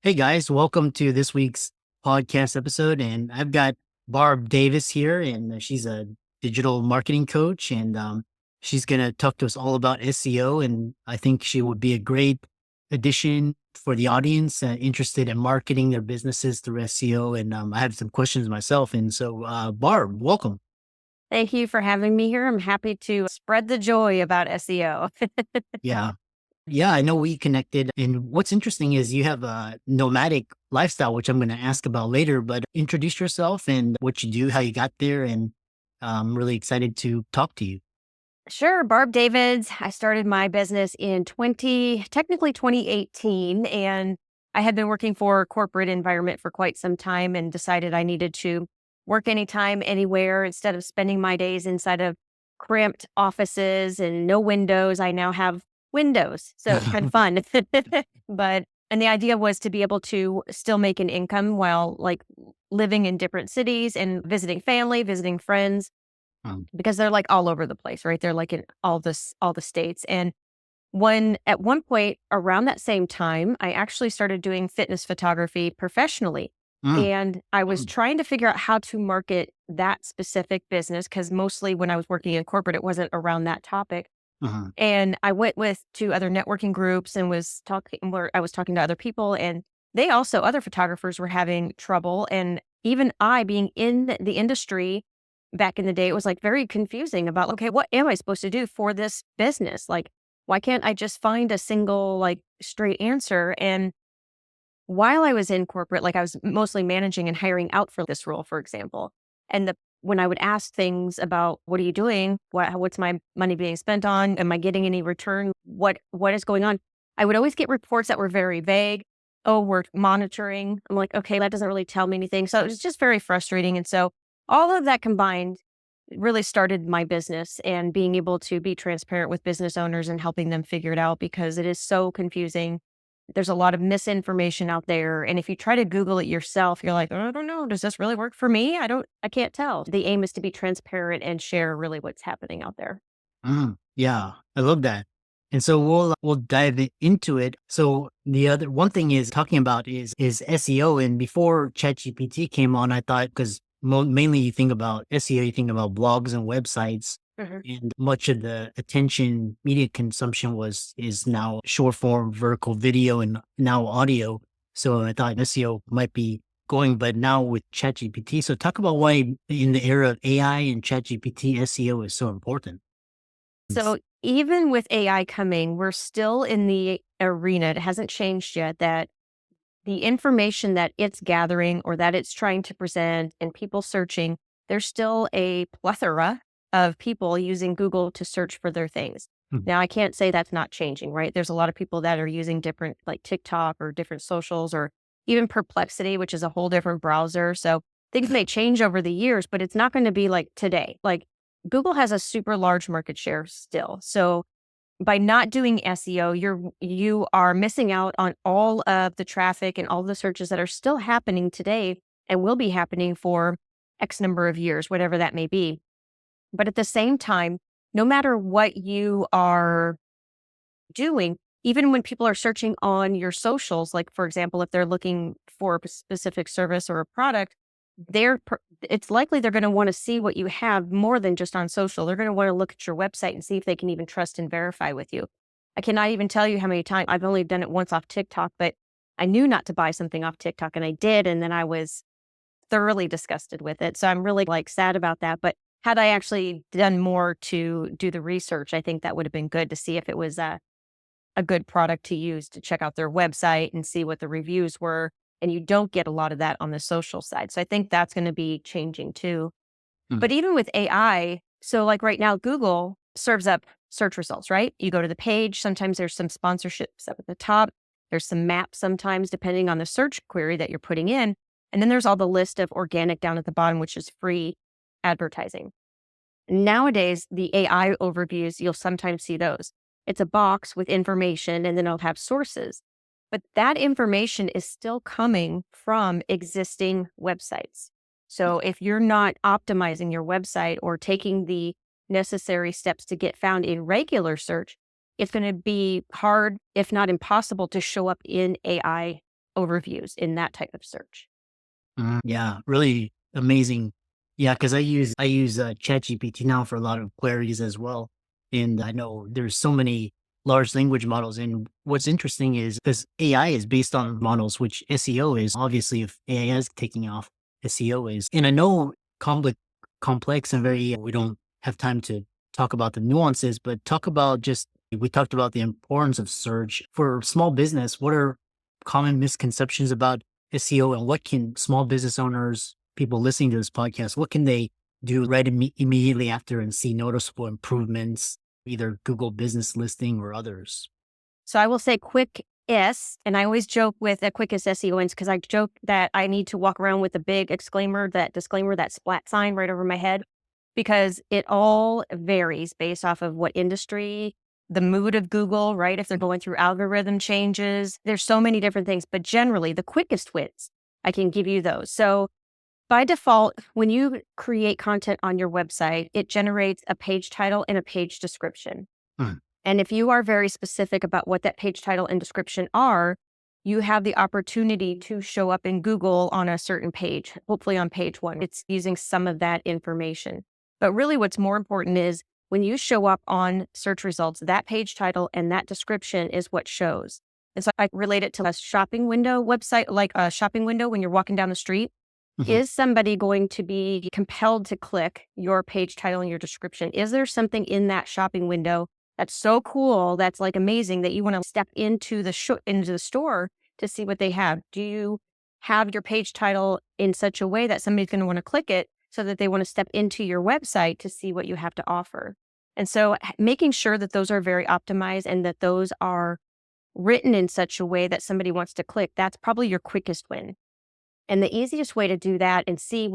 Hey guys, welcome to this week's podcast episode. And I've got Barb Davis here, and she's a digital marketing coach, and she's going to talk to us all about SEO. And I think she would be a great addition for the audience interested in marketing their businesses through SEO. And I have some questions myself. And so, Barb, welcome. Thank you for having me here. I'm happy to spread the joy about SEO. Yeah. Yeah, I know we connected. And what's interesting is you have a nomadic lifestyle, which I'm going to ask about later, but introduce yourself and what you do, how you got there. And I'm really excited to talk to you. Sure, Barb Davids. I started my business in technically 2018, and I had been working for a corporate environment for quite some time and decided I needed to work anytime, anywhere instead of spending my days inside of cramped offices and no windows. I now have windows, so it's kind of fun. And the idea was to be able to still make an income while living in different cities and visiting family, visiting friends Um, because they're like all over the place, right? They're like in all the states. And at one point around that same time, I actually started doing fitness photography professionally. mm, And I was mm, trying to figure out how to market that specific business because mostly when I was working in corporate, it wasn't around that topic. uh-huh. And I went to other networking groups and I was talking to other people, and they also, other photographers were having trouble. And even I, being in the industry back in the day, it was like very confusing about, okay, what am I supposed to do for this business? Like, why can't I just find a single, straight answer? And while I was in corporate, I was mostly managing and hiring out for this role, for example. And when I would ask things about what are you doing? What's my money being spent on? Am I getting any return? What is going on? I would always get reports that were very vague. Oh, we're monitoring. I'm like, okay, that doesn't really tell me anything. So it was just very frustrating. And so all of that combined really started my business and being able to be transparent with business owners and helping them figure it out because it is so confusing. There's a lot of misinformation out there. And if you try to Google it yourself, you're like, "Oh, I don't know. Does this really work for me? I can't tell." The aim is to be transparent and share really what's happening out there. Yeah, I love that. And so we'll dive into it. So the other one thing is talking about is SEO. And before ChatGPT came on, I thought because mainly you think about SEO, you think about blogs and websites, Mhm. and much of the attention media consumption is now short form, vertical video, and now audio. So I thought SEO might be going, but now with ChatGPT. So talk about why in the era of AI and ChatGPT, SEO is so important. So even with AI coming, we're still in the arena. It hasn't changed yet that the information that it's gathering or that it's trying to present and people searching, there's still a plethora of people using Google to search for their things. Mm. Now, I can't say that's not changing, right? There's a lot of people that are using different, like TikTok or different socials or even Perplexity, which is a whole different browser. So things may change over the years, but it's not going to be like today. Like Google has a super large market share still. So by not doing SEO, you are missing out on all of the traffic and all the searches that are still happening today and will be happening for X number of years, whatever that may be. But at the same time, no matter what you are doing, even when people are searching on your socials, like for example, if they're looking for a specific service or a product, it's likely they're going to want to see what you have more than just on social. They're going to want to look at your website and see if they can even trust and verify with you. I cannot even tell you how many times I've only done it once off TikTok, but I knew not to buy something off TikTok and I did. And then I was thoroughly disgusted with it. So I'm really sad about that. But had I actually done more to do the research, I think that would have been good to see if it was a good product to use to check out their website and see what the reviews were. And you don't get a lot of that on the social side. So I think that's going to be changing too. Mm. But even with AI, so like right now, Google serves up search results, right? You go to the page. Sometimes there's some sponsorships up at the top. There's some maps sometimes, depending on the search query that you're putting in. And then there's all the list of organic down at the bottom, which is free advertising. Nowadays, the AI overviews, you'll sometimes see those. It's a box with information and then it'll have sources. But that information is still coming from existing websites. So if you're not optimizing your website or taking the necessary steps to get found in regular search, it's going to be hard, if not impossible, to show up in AI overviews in that type of search. Yeah, really amazing. Yeah, because I use ChatGPT now for a lot of queries as well, and I know there's so many large language models. And what's interesting is because AI is based on models, which SEO is obviously if AI is taking off, SEO is. And I know complex and very. We don't have time to talk about the nuances, but talk about just we talked about the importance of search for small business. What are common misconceptions about SEO and what can small business owners, people listening to this podcast, what can they do right immediately after and see noticeable improvements, either Google business listing or others? So I will say quick S, and I always joke with a quickest SEO wins because I joke that I need to walk around with a big exclaimer, that disclaimer, that splat sign right over my head, because it all varies based off of what industry, the mood of Google, right? If they're going through algorithm changes, there's so many different things, but generally the quickest wins, I can give you those. So by default, when you create content on your website, it generates a page title and a page description. Mm, And if you are very specific about what that page title and description are, you have the opportunity to show up in Google on a certain page, hopefully on page one. It's using some of that information. But really, what's more important is when you show up on search results, that page title and that description is what shows. And so I relate it to a shopping window website, like a shopping window when you're walking down the street. mhm, Is somebody going to be compelled to click your page title and your description? Is there something in that shopping window that's so cool, that's like amazing that you want to step into the store to see what they have? Do you have your page title in such a way that somebody's going to want to click it so that they want to step into your website to see what you have to offer? And so making sure that those are very optimized and that those are written in such a way that somebody wants to click, that's probably your quickest win. And the easiest way to do that and see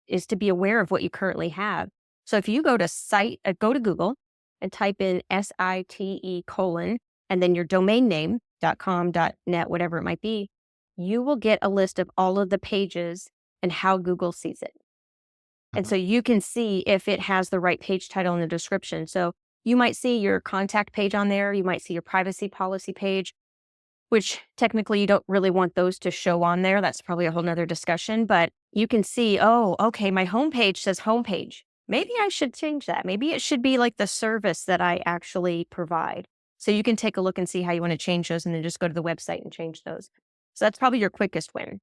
is to be aware of what you currently have. So if you go to Google and type in SITE colon, and then your domain name, .com, .net, whatever it might be, you will get a list of all of the pages and how Google sees it. And mhm. so you can see if it has the right page title and the description. So you might see your contact page on there. You might see your privacy policy page, which technically you don't really want those to show on there. That's probably a whole nother discussion, but you can see, oh, okay, my homepage says homepage. Maybe I should change that. Maybe it should be like the service that I actually provide. So you can take a look and see how you want to change those and then just go to the website and change those. So that's probably your quickest win.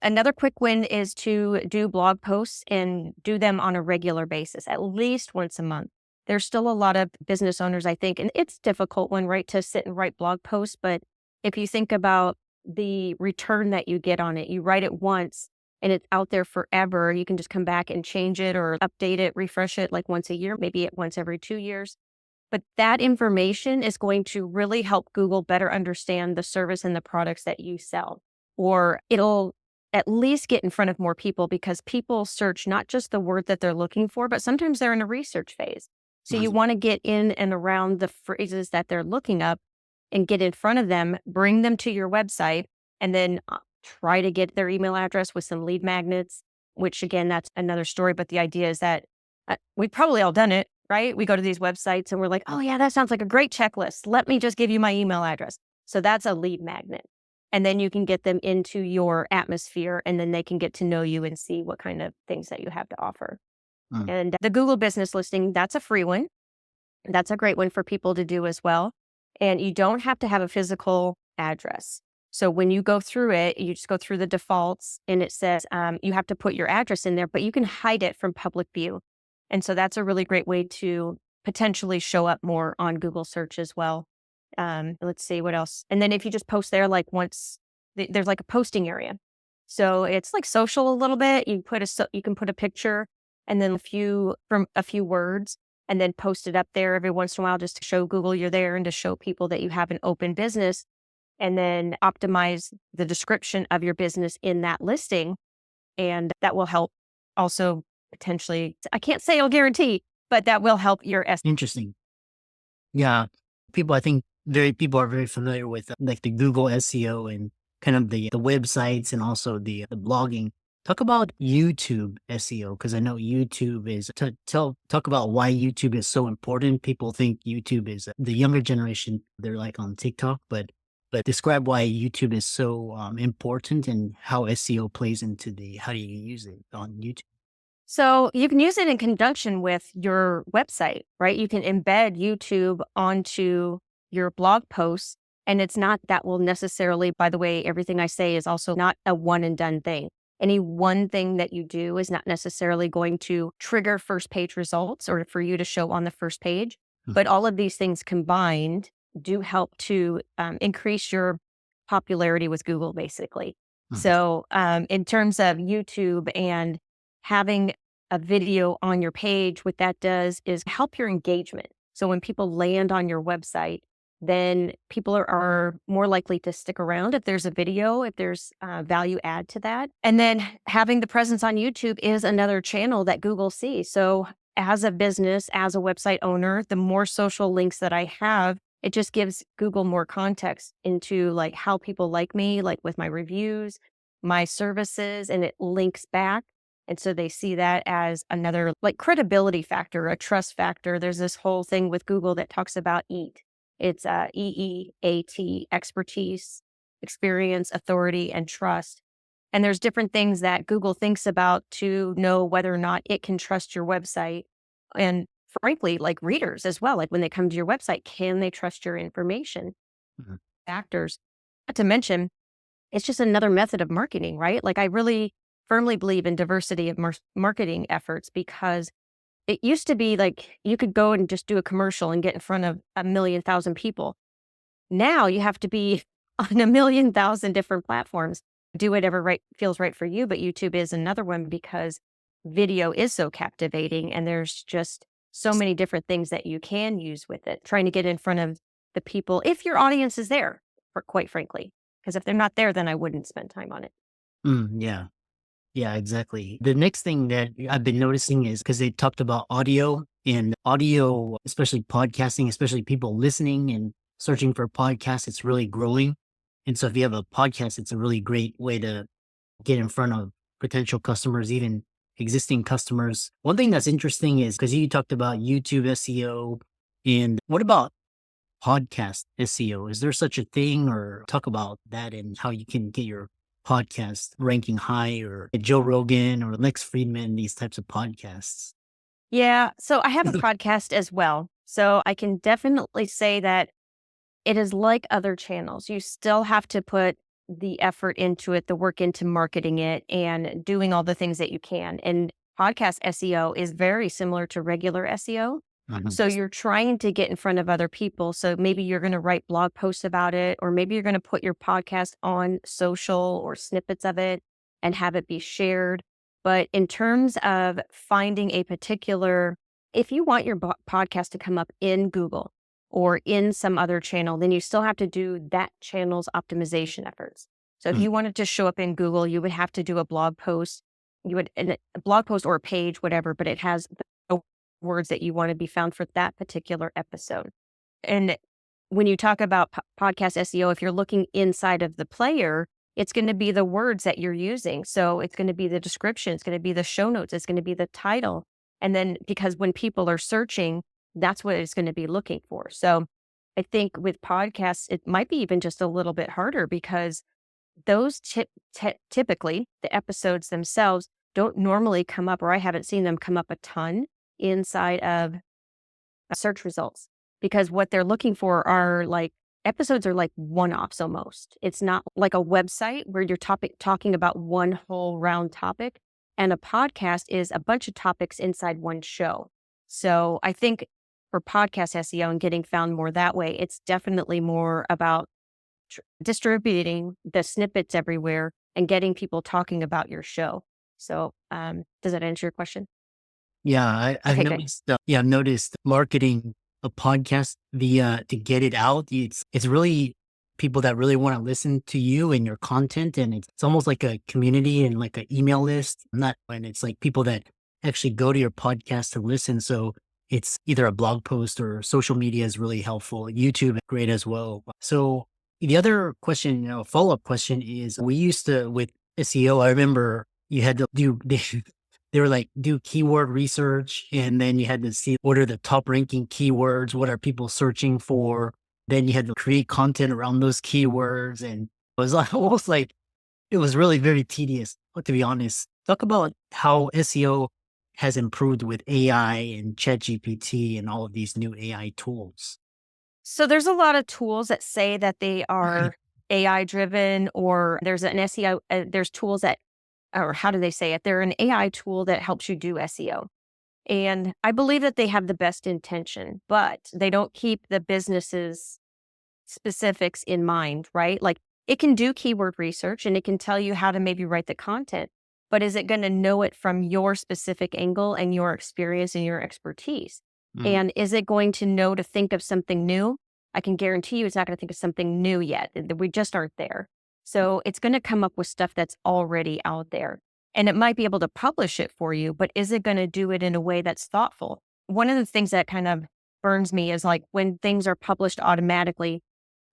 Another quick win is to do blog posts and do them on a regular basis, at least once a month. There's still a lot of business owners, I think, and it's a difficult one, right, to sit and write blog posts. But if you think about the return that you get on it, you write it once and it's out there forever. You can just come back and change it or update it, refresh it like once a year, maybe once every 2 years. But that information is going to really help Google better understand the service and the products that you sell. Or it'll at least get in front of more people because people search not just the word that they're looking for, but sometimes they're in a research phase. So you Awesome. want to get in and around the phrases that they're looking up and get in front of them, bring them to your website, and then try to get their email address with some lead magnets, which again, that's another story. But the idea is that we've probably all done it, right? We go to these websites and we're like, oh, yeah, that sounds like a great checklist. Let me just give you my email address. So that's a lead magnet. And then you can get them into your atmosphere and then they can get to know you and see what kind of things that you have to offer. Mm, And the Google business listing, that's a free one. That's a great one for people to do as well. And you don't have to have a physical address. So when you go through it, you just go through the defaults and it says you have to put your address in there, but you can hide it from public view. And so that's a really great way to potentially show up more on Google search as well. Let's see what else. And then if you just post there, like once there's like a posting area. So it's like social a little bit. You can put a picture and then a few words and then post it up there every once in a while just to show Google you're there and to show people that you have an open business and then optimize the description of your business in that listing. And that will help also potentially, I can't say it'll guarantee, but that will help your interesting. Yeah. I think people are very familiar with like the Google SEO and kind of the websites and also the blogging. Talk about YouTube SEO because I know YouTube is talk about why YouTube is so important. People think YouTube is the younger generation. They're like on TikTok, but but describe why YouTube is so important and how SEO plays into how do you use it on YouTube. So you can use it in conjunction with your website, right? You can embed YouTube onto your blog posts. And it's not that will necessarily, by the way, everything I say is also not a one and done thing. Any one thing that you do is not necessarily going to trigger first page results or for you to show on the first page. But all of these things combined do help to increase your popularity with Google, basically. Mhm. So, in terms of YouTube and having a video on your page, what that does is help your engagement. So when people land on your website, then people are more likely to stick around if there's a video, if there's value add to that. And then having the presence on YouTube is another channel that Google sees. So as a business, as a website owner, the more social links that I have, it just gives Google more context into like how people like me, like with my reviews, my services, and it links back. And so they see that as another like credibility factor, a trust factor. There's this whole thing with Google that talks about EAT. It's EEAT, expertise, experience, authority, and trust. And there's different things that Google thinks about to know whether or not it can trust your website. And frankly, like readers as well, like when they come to your website, can they trust your information? Mhm. Factors. Not to mention, it's just another method of marketing, right? Like I really firmly believe in diversity of marketing efforts because it used to be like you could go and just do a commercial and get in front of a million thousand people. Now you have to be on a million thousand different platforms. Do whatever feels right for you, but YouTube is another one because video is so captivating and there's just so many different things that you can use with it. Trying to get in front of the people if your audience is there, for quite frankly. Because if they're not there, then I wouldn't spend time on it. Yeah. Yeah, exactly. The next thing that I've been noticing is because they talked about audio and audio, especially podcasting, especially people listening and searching for podcasts, it's really growing. And so if you have a podcast, it's a really great way to get in front of potential customers, even existing customers. One thing that's interesting is because you talked about YouTube SEO, and what about podcast SEO? Is there such a thing, or talk about that and how you can get your podcast ranking high, or Joe Rogan or Lex Friedman, these types of podcasts? Yeah. So I have a podcast as well. So I can definitely say that it is like other channels. You still have to put the effort into it, the work into marketing it and doing all the things that you can. And podcast SEO is very similar to regular SEO. Mhm. So you're trying to get in front of other people. So maybe you're going to write blog posts about it, or maybe you're going to put your podcast on social or snippets of it and have it be shared. But in terms of finding a particular, if you want your podcast to come up in Google, or in some other channel, then you still have to do that channel's optimization efforts. So if Mm, you wanted to show up in Google, you would have to do a blog post. You would a blog post or a page, whatever, but it has the words that you want to be found for that particular episode. And when you talk about podcast SEO, if you're looking inside of the player, it's going to be the words that you're using. So it's going to be the description, it's going to be the show notes, it's going to be the title. And then because when people are searching, that's what it's going to be looking for. So I think with podcasts, it might be even just a little bit harder because those typically the episodes themselves don't normally come up, or I haven't seen them come up a ton inside of search results because what they're looking for are like episodes are like one-offs almost. It's not like a website where you're talking about one whole round topic, and a podcast is a bunch of topics inside one show. So I think for podcast SEO and getting found more that way, it's definitely more about distributing the snippets everywhere and getting people talking about your show. So does that answer your question? yeah, I've Okay, good. noticed. I've noticed marketing a podcast via to get it out. It's really people that really want to listen to you and your content, and it's almost like a community and like an email list. Not, and it's like people that actually go to your podcast to listen. So it's either a blog post or social media is really helpful. YouTube is great as well. So the other question, follow up question is, we used to with SEO. I remember you had to do they were like, do keyword research, and then you had to see what are the top ranking keywords, what are people searching for. Then you had to create content around those keywords. And it was almost like it was really very tedious, to be honest. Talk about how SEO has improved with AI and ChatGPT and all of these new AI tools. So there's a lot of tools that say that they are AI driven, or there's an SEO, there's tools that, or how do they say it? They're an AI tool that helps you do SEO. And I believe that they have the best intention, but they don't keep the business's specifics in mind, right? Like it can do keyword research and it can tell you how to maybe write the content, but is it going to know it from your specific angle and your experience and your expertise? Mm, And is it going to know to think of something new? I can guarantee you it's not going to think of something new yet. We just aren't there. So it's going to come up with stuff that's already out there. And it might be able to publish it for you, but is it going to do it in a way that's thoughtful? One of the things that kind of burns me is like when things are published automatically,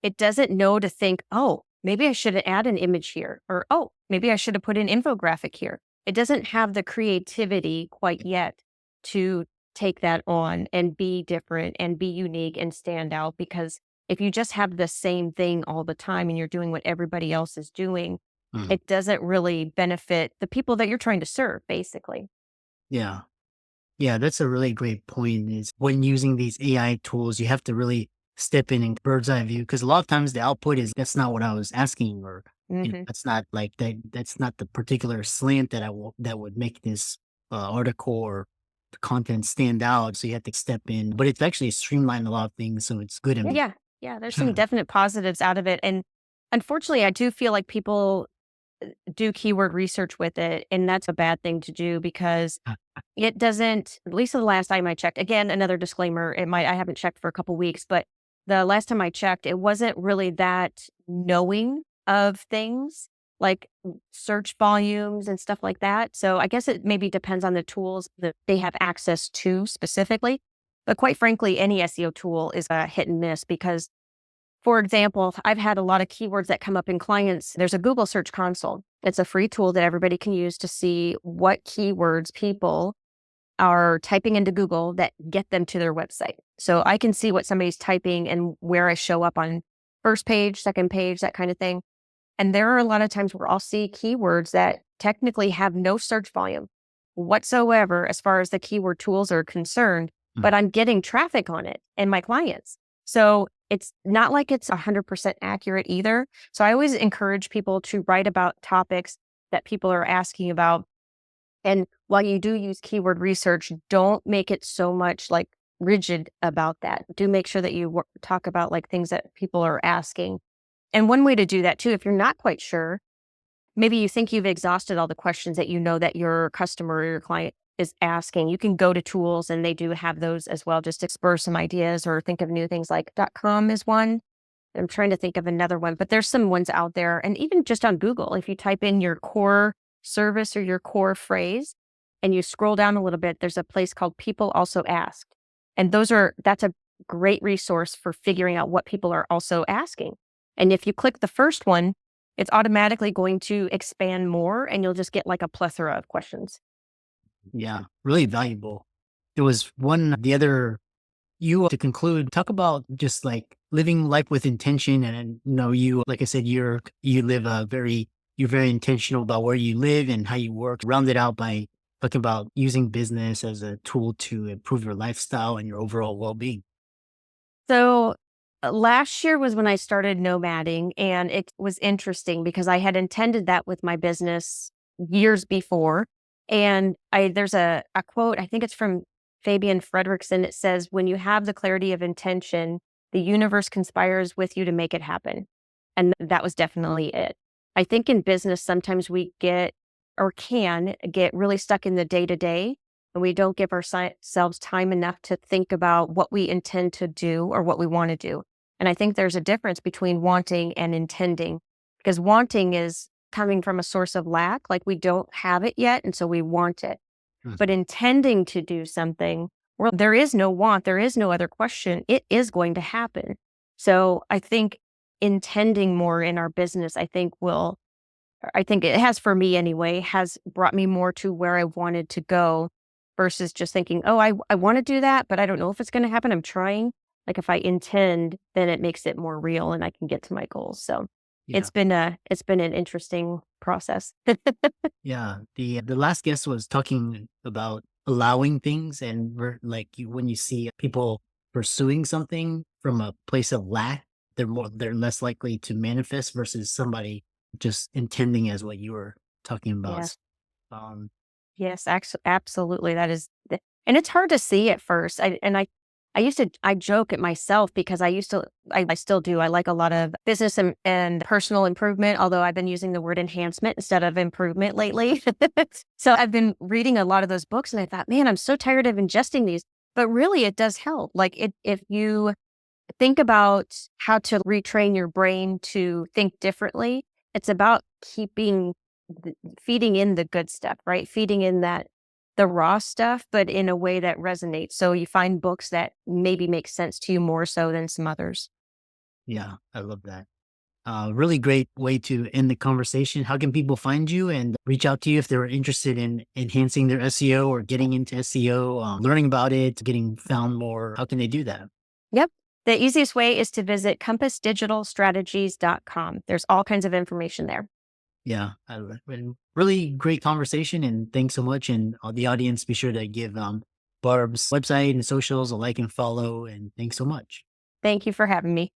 it doesn't know to think, oh, maybe I should add an image here, or oh, maybe I should have put an infographic here. It doesn't have the creativity quite yet to take that on and be different and be unique and stand out. Because if you just have the same thing all the time and you're doing what everybody else is doing, mm. it doesn't really benefit the people that you're trying to serve, basically. Yeah. Yeah, that's a really great point is when using these AI tools, you have to really step in and bird's eye view because a lot of times the output is that's not what I was asking or Hmm. that's not like that's not the particular slant that that would make this article or the content stand out. So you have to step in, but it's actually streamlined a lot of things. So it's good and Yeah. Yeah. There's some definite positives out of it. And unfortunately, I do feel like people do keyword research with it. And that's a bad thing to do because it doesn't, at least the last time I checked, again, another disclaimer, I haven't checked for a couple weeks, but the last time I checked, it wasn't really that knowing of things like search volumes and stuff like that. So I guess it maybe depends on the tools that they have access to specifically. But quite frankly, any SEO tool is a hit and miss because, for example, I've had a lot of keywords that come up in clients. There's a Google Search Console. It's a free tool that everybody can use to see what keywords people are typing into Google that get them to their website. So I can see what somebody's typing and where I show up on first page, second page, that kind of thing. And there are a lot of times where I'll see keywords that technically have no search volume whatsoever as far as the keyword tools are concerned, but I'm getting traffic on it and my clients. So it's not like it's 100% accurate either. So I always encourage people to write about topics that people are asking about. And while you do use keyword research, don't make it so much like rigid about that. Do make sure that you talk about like things that people are asking. And one way to do that too, if you're not quite sure, maybe you think you've exhausted all the questions that you know that your customer or your client is asking. You can go to tools and they do have those as well, just to spur some ideas or think of new things like .com is one. I'm trying to think of another one, but there's some ones out there. And even just on Google, if you type in your core service or your core phrase and you scroll down a little bit, there's a place called People Also Asked. And that's a great resource for figuring out what people are also asking. And if you click the first one, it's automatically going to expand more and you'll just get like a plethora of questions. yeah, really valuable. There was one, the other, you to conclude, talk about just like living life with intention. And, you, like I said, you live you're very intentional about where you live and how you work, rounded out by talking about using business as a tool to improve your lifestyle and your overall well being. So last year was when I started nomading, and it was interesting because I had intended that with my business years before. And there's a quote, I think it's from Fabian Fredrickson. It says, when you have the clarity of intention, the universe conspires with you to make it happen. And that was definitely it. I think in business, sometimes we get or can get really stuck in the day to day and we don't give ourselves time enough to think about what we intend to do or what we want to do. And I think there's a difference between wanting and intending, because wanting is coming from a source of lack, like we don't have it yet. And so we want it. Mm. But intending to do something, well, there is no want, there is no other question. It is going to happen. So I think intending more in our business, I think it has for me anyway, has brought me more to where I wanted to go versus just thinking, oh, I want to do that, but I don't know if it's going to happen. I'm trying. Like if I intend, then it makes it more real and I can get to my goals. So Yeah. it's been an interesting process. Yeah. The last guest was talking about allowing things, and like when you see people pursuing something from a place of lack, they're less likely to manifest versus somebody just intending as what you were talking about. Yes. Um, Yes, absolutely. That is, and it's hard to see at first. I used to, I joke at myself because I still do. I like a lot of business and personal improvement, although I've been using the word enhancement instead of improvement lately. So I've been reading a lot of those books and I thought, man, I'm so tired of ingesting these. But really, it does help. If you think about how to retrain your brain to think differently. It's about feeding in the good stuff, right? Feeding in the raw stuff, but in a way that resonates. So you find books that maybe make sense to you more so than some others. yeah, I love that. Really great way to end the conversation. How can people find you and reach out to you if they're interested in enhancing their SEO or getting into SEO, learning about it, getting found more? How can they do that? Yep. The easiest way is to visit compassdigitalstrategies.com. There's all kinds of information there. Yeah, been really great conversation, and thanks so much. And the audience, be sure to give Barb's website and socials a like and follow. And thanks so much. Thank you for having me.